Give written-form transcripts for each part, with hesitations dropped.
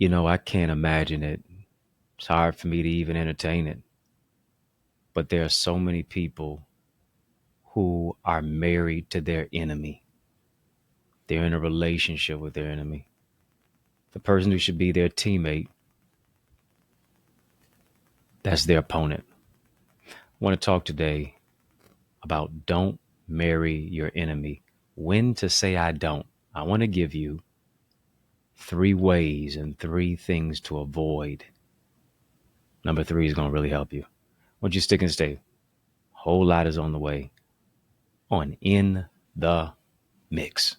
I can't imagine it. It's hard for me to even entertain it. But there are so many people who are married to their enemy. They're in a relationship with their enemy. The person who should be their teammate, that's their opponent. I want to talk today about don't marry your enemy. When to say I don't. I want to give you 3 ways and 3 things to avoid. Number 3 is going to really help you. Once you stick and stay, whole lot is on the way on In the Mix.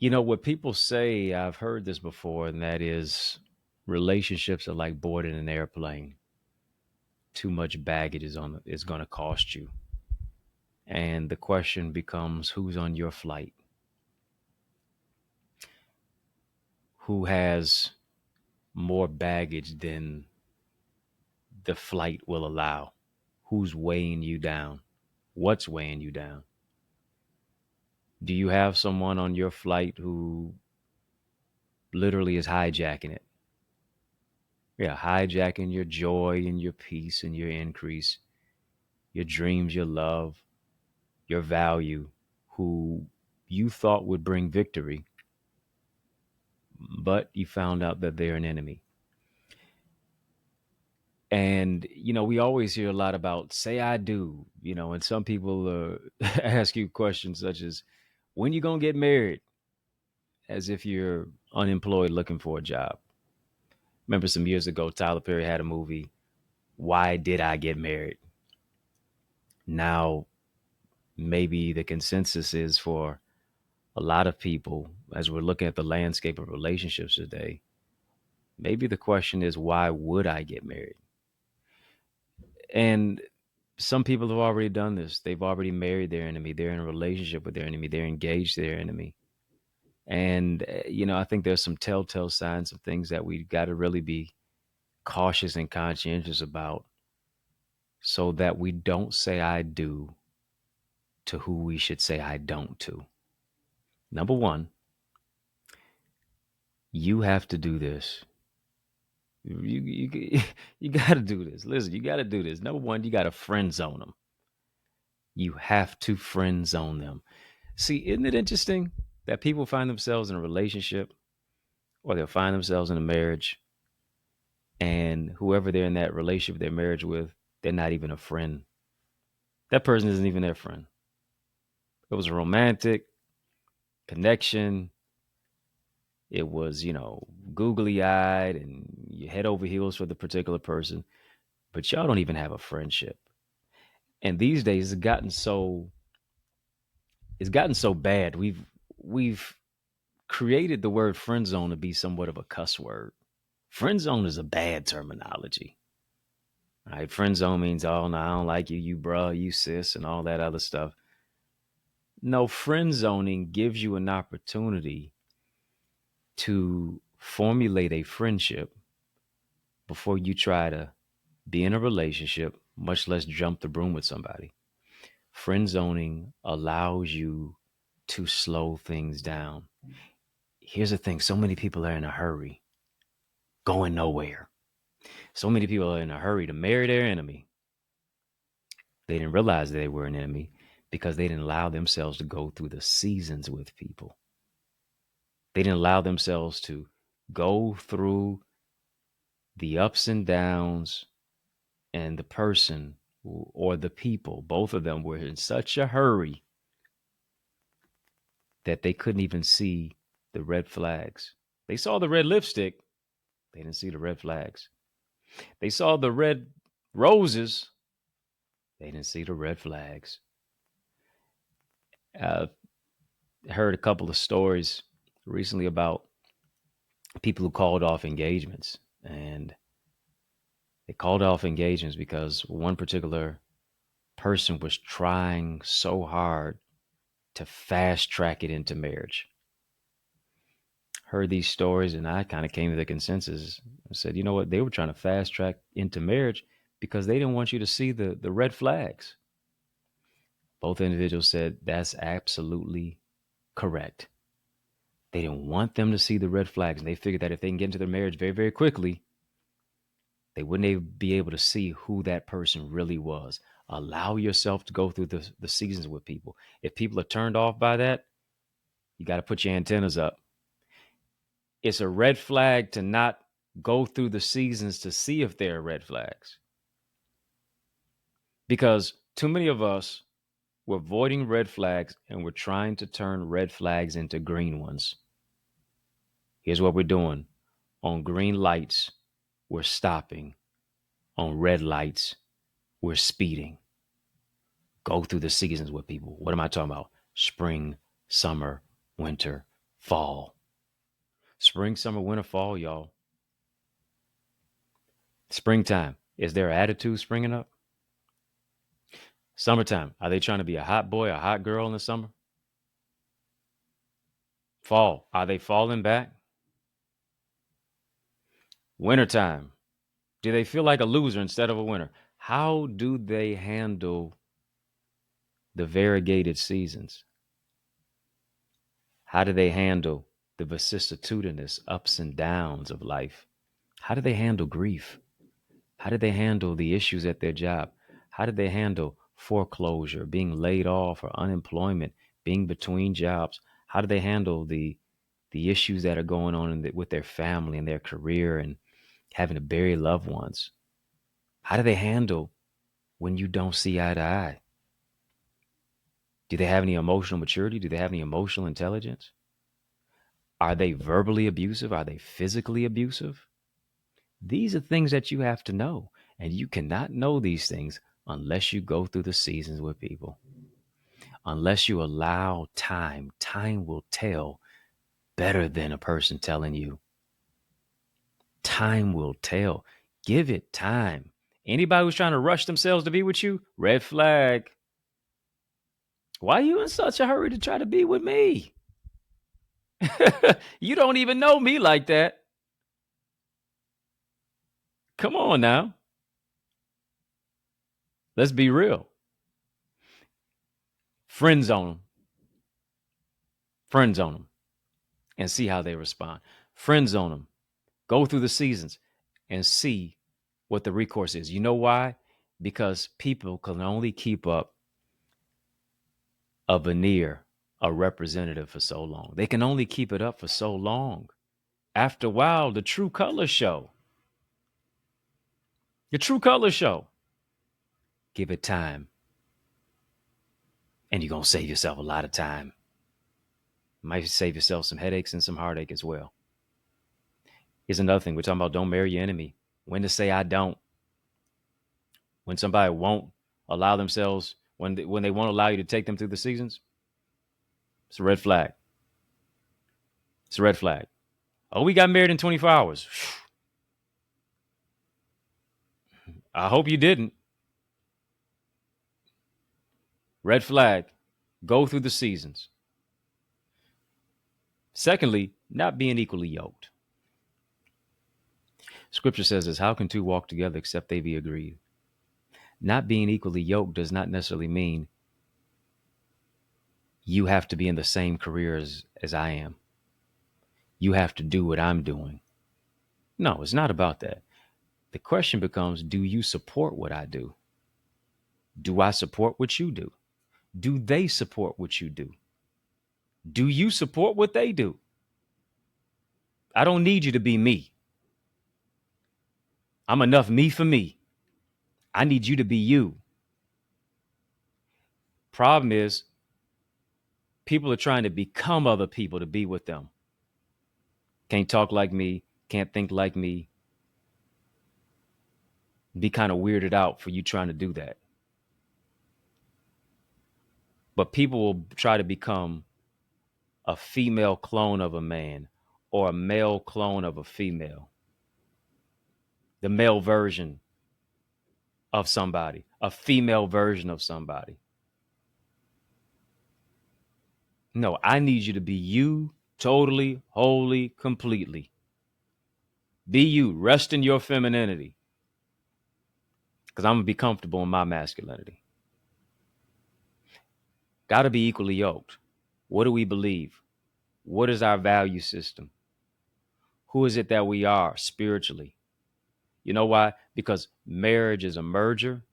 What people say, I've heard this before, and that is relationships are like boarding an airplane. Too much baggage is going to cost you. And the question becomes who's on your flight? Who has more baggage than the flight will allow? Who's weighing you down? What's weighing you down? Do you have someone on your flight who literally is hijacking it? Yeah, hijacking your joy and your peace and your increase, your dreams, your love, your value, who you thought would bring victory, but you found out that they're an enemy. And, we always hear a lot about say I do, and some people ask you questions such as, when you going to get married? As if you're unemployed looking for a job. Remember some years ago, Tyler Perry had a movie, Why Did I Get Married? Now, maybe the consensus is for a lot of people, as we're looking at the landscape of relationships today, maybe the question is, why would I get married? And some people have already done this. They've already married their enemy. They're in a relationship with their enemy. They're engaged to their enemy. And, I think there's some telltale signs of things that we got to really be cautious and conscientious about so that we don't say I do to who we should say I don't to. Number one, you have to do this. You you got to do this. Listen, you got to do this. Number one, you got to friend zone them. You have to friend zone them. See, isn't it interesting that people find themselves in a relationship or they'll find themselves in a marriage and whoever they're in that relationship, their marriage with, they're not even a friend. That person isn't even their friend. It was a romantic connection. It was, googly eyed and you head over heels for the particular person, but y'all don't even have a friendship. And these days it's gotten so bad. We've created the word friend zone to be somewhat of a cuss word. Friend zone is a bad terminology. Right? Friend zone means, oh no, I don't like you, you bruh, you sis, and all that other stuff. No, friend zoning gives you an opportunity to formulate a friendship before you try to be in a relationship, much less jump the broom with somebody. Friend zoning allows you to slow things down. Here's the thing, so many people are in a hurry, going nowhere. So many people are in a hurry to marry their enemy. They didn't realize they were an enemy because they didn't allow themselves to go through the seasons with people. They didn't allow themselves to go through the ups and downs And the person or the people, both of them were in such a hurry that they couldn't even see the red flags. They saw the red lipstick. They didn't see the red flags. They saw the red roses. They didn't see the red flags. I heard a couple of stories recently about people who called off engagements. And they called off engagements because one particular person was trying so hard to fast track it into marriage. Heard these stories, and I kind of came to the consensus and said, you know what? They were trying to fast track into marriage because they didn't want you to see the red flags. Both individuals said that's absolutely correct. They didn't want them to see the red flags, and they figured that if they can get into their marriage very, very quickly, they wouldn't be able to see who that person really was. Allow yourself to go through the seasons with people. If people are turned off by that, you got to put your antennas up. It's a red flag to not go through the seasons to see if there are red flags. Because too many of us, we're avoiding red flags and we're trying to turn red flags into green ones. Here's what we're doing. On green lights, we're stopping. On red lights, we're speeding. Go through the seasons with people. What am I talking about? Spring, summer, winter, fall. Spring, summer, winter, fall, y'all. Springtime. Is there attitude springing up? Summertime. Are they trying to be a hot boy, a hot girl in the summer? Fall. Are they falling back? Wintertime. Do they feel like a loser instead of a winner? How do they handle the variegated seasons? How do they handle the vicissitudinous ups and downs of life? How do they handle grief? How do they handle the issues at their job? How do they handle foreclosure, being laid off, or unemployment, being between jobs? How do they handle the issues that are going on with their family and their career and having to bury loved ones? How do they handle when you don't see eye to eye? Do they have any emotional maturity? Do they have any emotional intelligence? Are they verbally abusive? Are they physically abusive? These are things that you have to know. And you cannot know these things unless you go through the seasons with people. Unless you allow time. Time will tell better than a person telling you. Time will tell. Give it time. Anybody who's trying to rush themselves to be with you, red flag. Why are you in such a hurry to try to be with me? You don't even know me like that. Come on now. Let's be real. Friend zone them. Friend zone them and see how they respond. Friend zone them. Go through the seasons and see what the recourse is. You know why? Because people can only keep up a veneer, a representative for so long. They can only keep it up for so long. After a while, the true colors show. Your true colors show. Give it time. And you're going to save yourself a lot of time. You might save yourself some headaches and some heartache as well. Here's another thing. We're talking about don't marry your enemy. When to say I don't. When somebody won't allow themselves, when they won't allow you to take them through the seasons, it's a red flag. It's a red flag. Oh, we got married in 24 hours. I hope you didn't. Red flag. Go through the seasons. Secondly, not being equally yoked. Scripture says this, how can two walk together except they be agreed? Not being equally yoked does not necessarily mean you have to be in the same career as I am. You have to do what I'm doing. No, it's not about that. The question becomes, do you support what I do? Do I support what you do? Do they support what you do? Do you support what they do? I don't need you to be me. I'm enough me for me. I need you to be you. Problem is, people are trying to become other people to be with them. Can't talk like me, can't think like me. Be kind of weirded out for you trying to do that. But people will try to become a female clone of a man or a male clone of a female, the male version of somebody, a female version of somebody. No, I need you to be you totally, wholly, completely. Be you. Rest in your femininity. Because I'm going to be comfortable in my masculinity. Got to be equally yoked. What do we believe? What is our value system? Who is it that we are spiritually? You know why? Because marriage is a merger.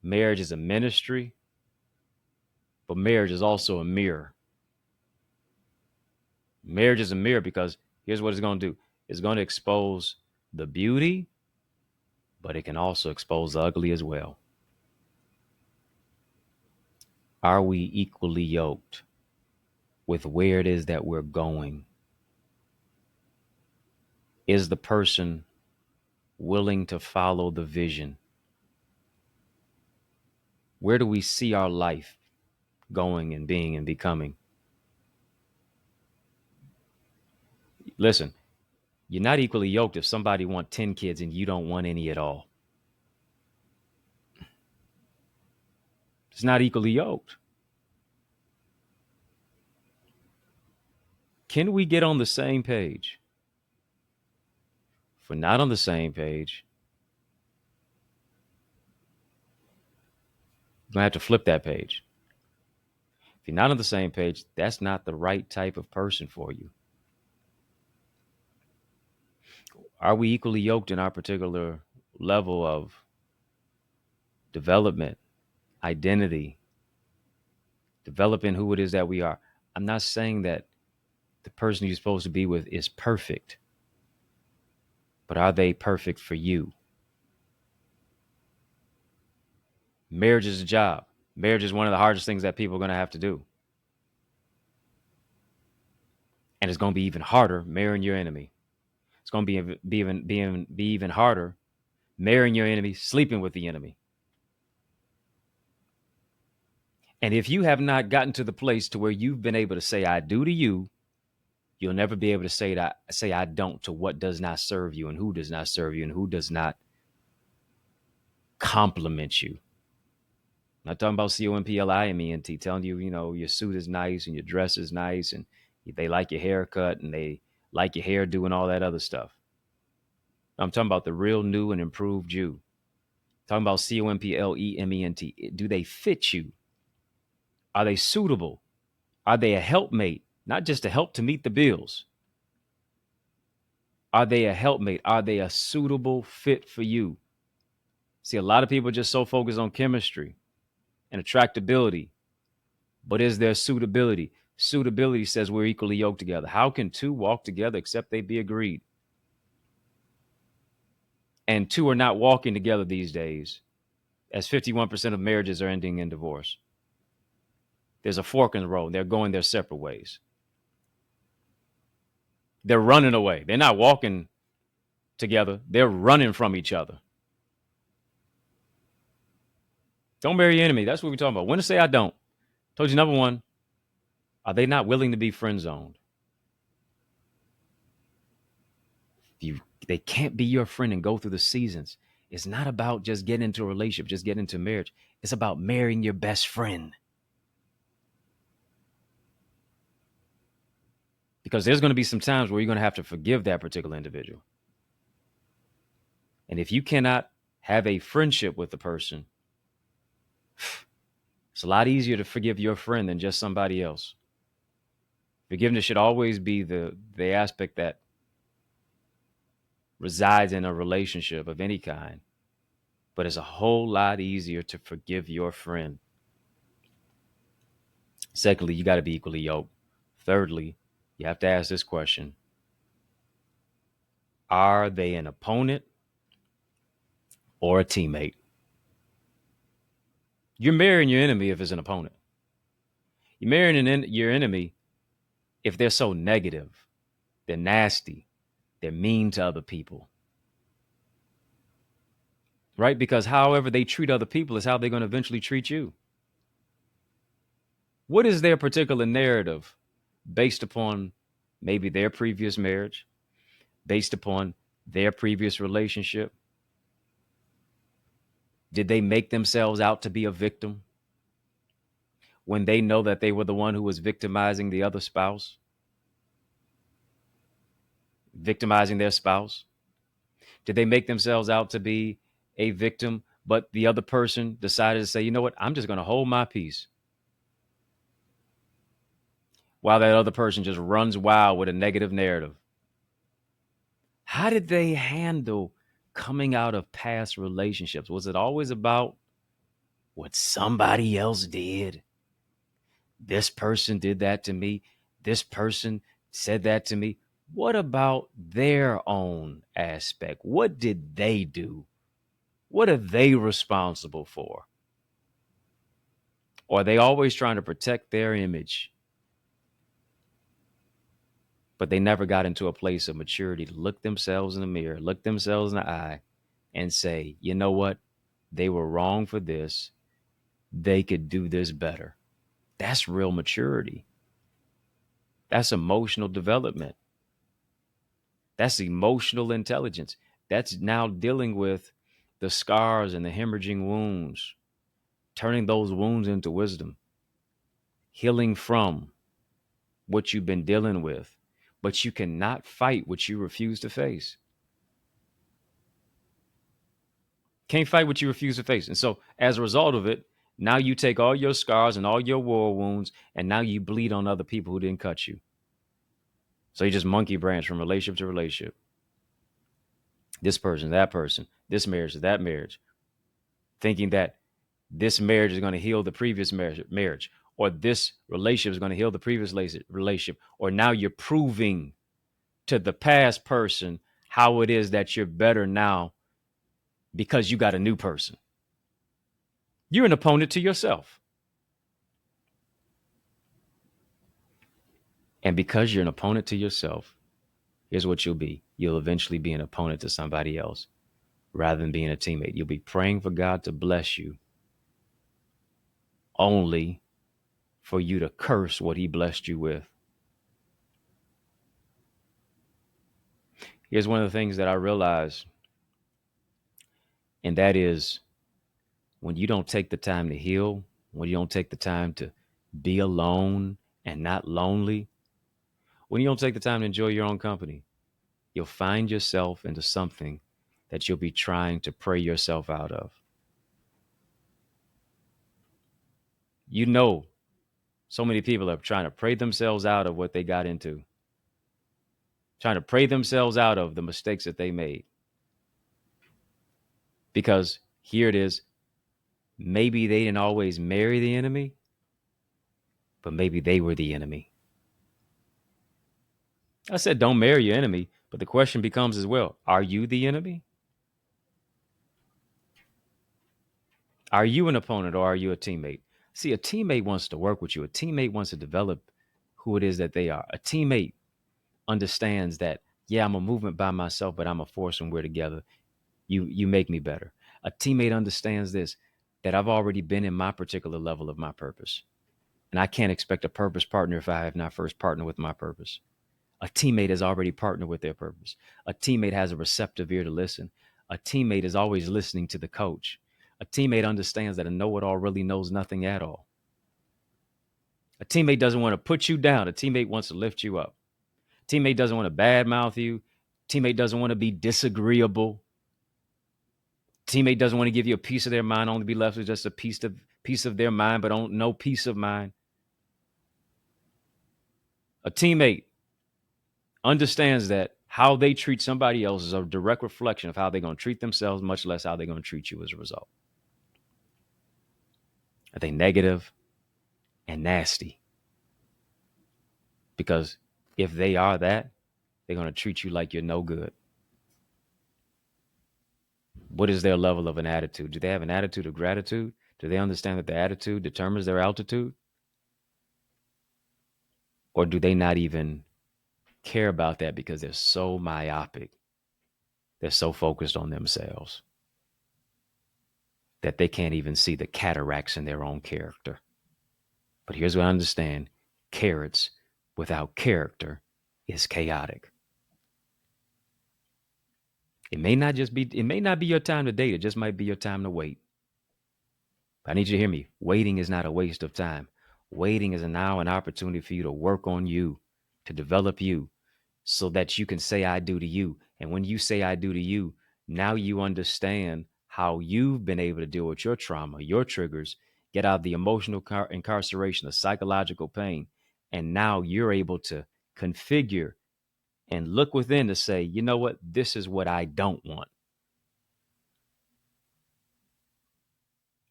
Marriage is a ministry. But marriage is also a mirror. Marriage is a mirror because here's what it's going to do. It's going to expose the beauty, but it can also expose the ugly as well. Are we equally yoked with where it is that we're going? Is the person willing to follow the vision? Where do we see our life going and being and becoming? Listen, you're not equally yoked if somebody wants 10 kids and you don't want any at all. It's not equally yoked. Can we get on the same page? If we're not on the same page, you're going to have to flip that page. If you're not on the same page, that's not the right type of person for you. Are we equally yoked in our particular level of development, identity, developing who it is that we are? I'm not saying that the person you're supposed to be with is perfect, but are they perfect for you? Marriage is a job. Marriage is one of the hardest things that people are going to have to do. And it's going to be even harder marrying your enemy. It's going to be even harder marrying your enemy, sleeping with the enemy. And if you have not gotten to the place to where you've been able to say I do to you, you'll never be able to say I don't to what does not serve you and who does not serve you and who does not compliment you. I'm not talking about compliment, telling you, your suit is nice and your dress is nice and they like your haircut and they like your hairdo and all that other stuff. I'm talking about the real new and improved you. Talking about compliment. Do they fit you? Are they suitable? Are they a helpmate? Not just a help to meet the bills. Are they a helpmate? Are they a suitable fit for you? See, a lot of people are just so focused on chemistry and attractability. But is there suitability? Suitability says we're equally yoked together. How can two walk together except they be agreed? And two are not walking together these days, as 51% of marriages are ending in divorce. There's a fork in the road. They're going their separate ways. They're running away. They're not walking together. They're running from each other. Don't marry your enemy. That's what we're talking about. When to say I don't. Told you, number one, are they not willing to be friend zoned? They can't be your friend and go through the seasons. It's not about just getting into a relationship, just getting into marriage. It's about marrying your best friend. Because there's going to be some times where you're going to have to forgive that particular individual. And if you cannot have a friendship with the person, it's a lot easier to forgive your friend than just somebody else. Forgiveness should always be the aspect that resides in a relationship of any kind. But it's a whole lot easier to forgive your friend. Secondly, you got to be equally yoked. Thirdly, you have to ask this question. Are they an opponent or a teammate. You're marrying your enemy if it's an opponent. You're marrying your enemy if they're so negative, they're nasty, they're mean to other people, right? Because however they treat other people is how they're going to eventually treat you. What is their particular narrative based upon maybe their previous marriage, based upon their previous relationship? Did they make themselves out to be a victim when they know that they were the one who was victimizing the other spouse, victimizing their spouse? Did they make themselves out to be a victim, but the other person decided to say, you know what, I'm just going to hold my peace while that other person just runs wild with a negative narrative? How did they handle coming out of past relationships? Was it always about what somebody else did? This person did that to me. This person said that to me. What about their own aspect? What did they do? What are they responsible for? Or are they always trying to protect their image, but they never got into a place of maturity to look themselves in the mirror, look themselves in the eye, and say, you know what? They were wrong for this. They could do this better. That's real maturity. That's emotional development. That's emotional intelligence. That's now dealing with the scars and the hemorrhaging wounds, turning those wounds into wisdom, healing from what you've been dealing with. But you cannot fight what you refuse to face. Can't fight what you refuse to face. And so as a result of it, now you take all your scars and all your war wounds, and now you bleed on other people who didn't cut you. So you just monkey branch from relationship to relationship. This person, that person, this marriage to that marriage, thinking that this marriage is going to heal the previous marriage, or this relationship is going to heal the previous relationship, or now you're proving to the past person how it is that you're better now because you got a new person. You're an opponent to yourself. And because you're an opponent to yourself, here's what you'll be. You'll eventually be an opponent to somebody else rather than being a teammate. You'll be praying for God to bless you only for you to curse what he blessed you with. Here's one of the things that I realized, and that is when you don't take the time to heal, when you don't take the time to be alone and not lonely, when you don't take the time to enjoy your own company, you'll find yourself into something that you'll be trying to pray yourself out of. You know, so many people are trying to pray themselves out of what they got into, trying to pray themselves out of the mistakes that they made. Because here it is, maybe they didn't always marry the enemy, but maybe they were the enemy. I said, don't marry your enemy, but the question becomes as well, are you the enemy? Are you an opponent or are you a teammate? See, a teammate wants to work with you. A teammate wants to develop who it is that they are. A teammate understands that, yeah, I'm a movement by myself, but I'm a force when we're together. You make me better. A teammate understands this, that I've already been in my particular level of my purpose. And I can't expect a purpose partner if I have not first partnered with my purpose. A teammate has already partnered with their purpose. A teammate has a receptive ear to listen. A teammate is always listening to the coach. A teammate understands that a know-it-all really knows nothing at all. A teammate doesn't want to put you down. A teammate wants to lift you up. A teammate doesn't want to badmouth you. A teammate doesn't want to be disagreeable. A teammate doesn't want to give you a piece of their mind, only be left with just a piece of their mind, but no peace of mind. A teammate understands that how they treat somebody else is a direct reflection of how they're going to treat themselves, much less how they're going to treat you as a result. Are they negative and nasty? Because if they are that, they're going to treat you like you're no good. What is their level of an attitude? Do they have an attitude of gratitude? Do they understand that their attitude determines their altitude? Or do they not even care about that because they're so myopic? They're so focused on themselves that they can't even see the cataracts in their own character. But here's what I understand: carrots without character is chaotic. It may not be your time to date. It just might be your time to wait. I need you to hear me. Waiting is not a waste of time. Waiting is now an opportunity for you to work on you, to develop you, so that you can say I do to you. And when you say I do to you, now you understand how you've been able to deal with your trauma, your triggers, get out of the emotional incarceration, the psychological pain. And now you're able to configure and look within to say, you know what? This is what I don't want.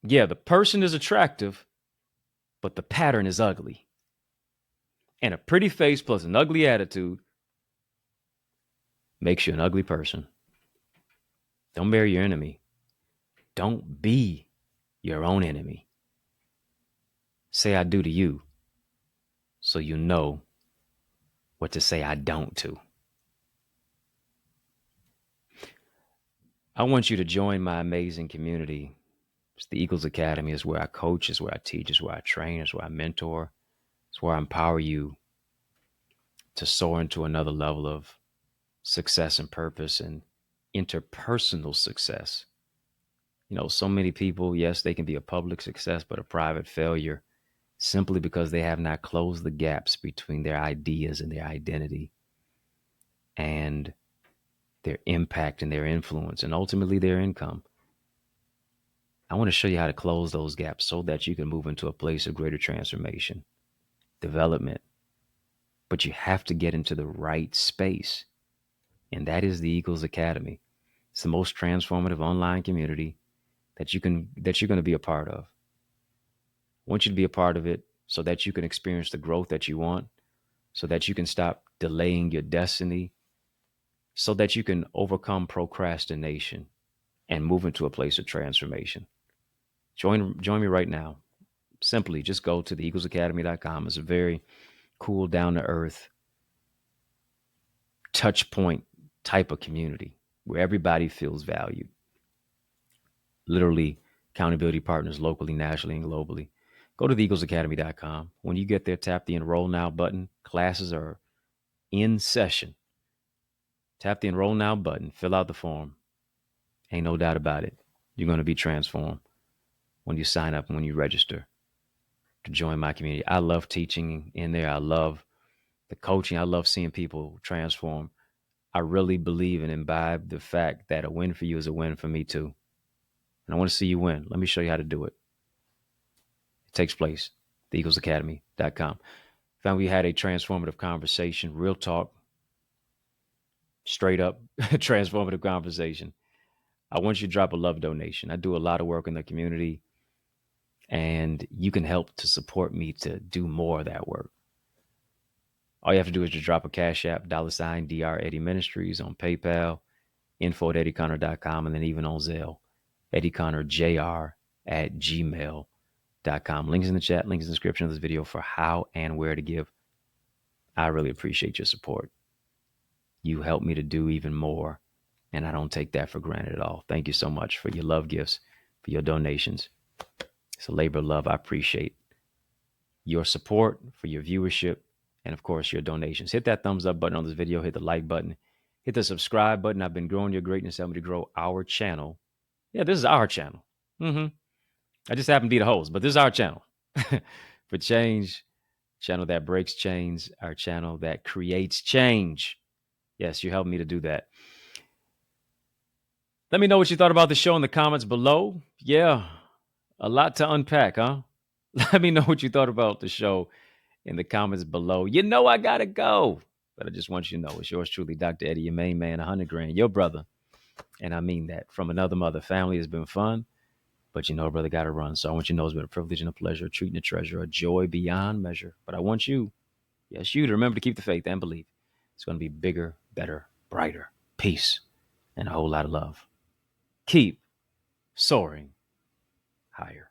Yeah, the person is attractive, but the pattern is ugly. And a pretty face plus an ugly attitude makes you an ugly person. Don't marry your enemy. Don't be your own enemy. Say I do to you so you know what to say I don't to. I want you to join my amazing community. It's the Eagles Academy. Is where I coach, is where I teach, is where I train, is where I mentor. It's where I empower you to soar into another level of success and purpose and interpersonal success. You know, so many people, yes, they can be a public success, but a private failure simply because they have not closed the gaps between their ideas and their identity and their impact and their influence and ultimately their income. I want to show you how to close those gaps so that you can move into a place of greater transformation, development. But you have to get into the right space. And that is the Eagles Academy. It's the most transformative online community that you're going to be a part of. I want you to be a part of it so that you can experience the growth that you want, so that you can stop delaying your destiny, so that you can overcome procrastination and move into a place of transformation. Join me right now. Simply just go to theeaglesacademy.com. It's a very cool, down to earth, touch point type of community where everybody feels valued. Literally accountability partners locally, nationally, and globally. Go to theeaglesacademy.com. When you get there, tap the enroll now button. Classes are in session. Tap the enroll now button. Fill out the form. Ain't no doubt about it. You're going to be transformed when you sign up and when you register to join my community. I love teaching in there. I love the coaching. I love seeing people transform. I really believe and imbibe the fact that a win for you is a win for me too. And I want to see you win. Let me show you how to do it. It takes place, theeaglesacademy.com. Found we had a transformative conversation, real talk, straight up transformative conversation. I want you to drop a love donation. I do a lot of work in the community, and you can help to support me to do more of that work. All you have to do is just drop a Cash App, $Dr. Eddie Ministries on PayPal, info@EddieConnor.com, and then even on Zelle, EddieConnorJr @gmail.com. Links in the chat, links in the description of this video for how and where to give. I really appreciate your support. You help me to do even more, and I don't take that for granted at all. Thank you so much for your love gifts, for your donations. It's a labor of love. I appreciate your support, for your viewership, and of course, your donations. Hit that thumbs up button on this video. Hit the like button. Hit the subscribe button. I've been growing your greatness. Help me to grow our channel. Yeah, this is our channel. I just happen to be the host, but this is our channel. For change, channel that breaks chains, our channel that creates change. Yes, you helped me to do that. Let me know what you thought about the show in the comments below. Yeah, a lot to unpack, huh? Let me know what you thought about the show in the comments below. You know I gotta go, but I just want you to know it's yours truly, Dr. Eddie, your main man, 100 grand, your brother. And I mean that. From another mother. Family has been fun, but you know, brother, gotta run. So I want you to know it's been a privilege and a pleasure, a treat and a treasure, a joy beyond measure. But I want you, yes, you to remember to keep the faith and believe. It's going to be bigger, better, brighter, peace, and a whole lot of love. keep soaring higher.